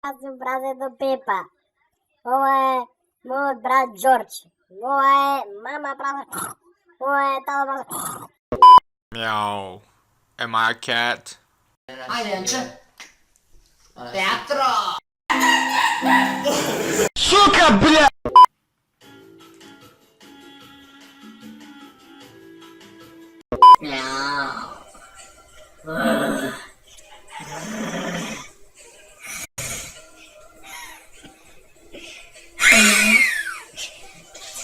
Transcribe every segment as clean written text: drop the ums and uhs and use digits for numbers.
Ja sam braze do Pepa. Ovo je moj brat George. Ovo je mama braza. Ovo je tata braza. Meow. Am I a cat? Ajde, Janče. Teatro! Suka, bля! Mjau.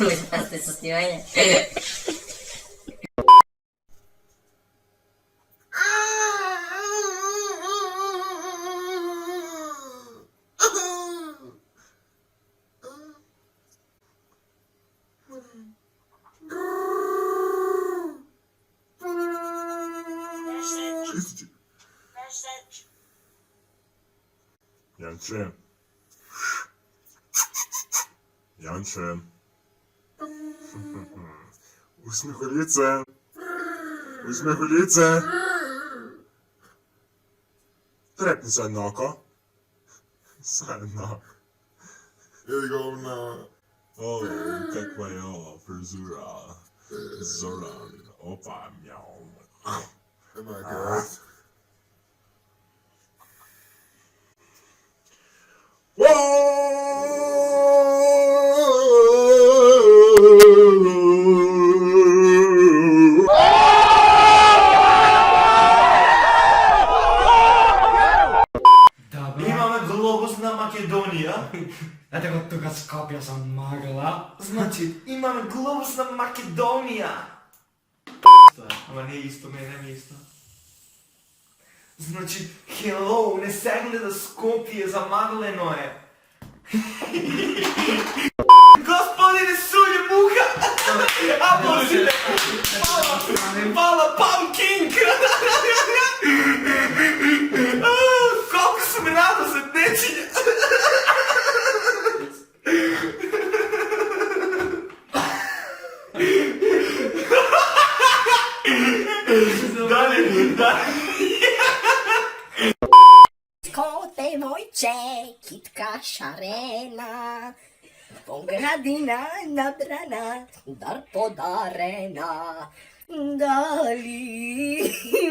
Mislim da ste sa snimanje. Janče. Janče. Uśmiech ulicy. Uśmiech ulicy. Trepnij sobie na oko. Senna. Jego. O, jak moja fryzura. Zoran. Opa, miał. Oh my god. Imamo globusna Makedonija. Znate kod toga Skopja sam magla. Znači, imamo globusna Makedonija. Ama nije isto, mene nije isto. Znači, hello, ne se gleda Skopje, zamagleno je. Gospodine Sulje Muha! Aplauzite! Hvala, Pumpkin! Koliko su mi rado za dečinje! Dalje. Skote mojče, kitka šarena, pogradina nadrana, dar podarena. Da li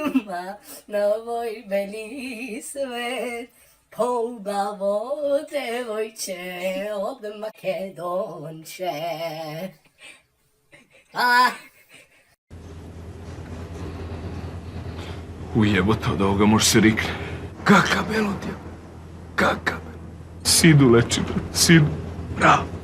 ima na ovoj beli svet polgavo devojče od Makedonče? Ujebote, od ovoga može se rikne. Kakav belot je? Kakav? Sidu leči, bro. Sidu. Bravo.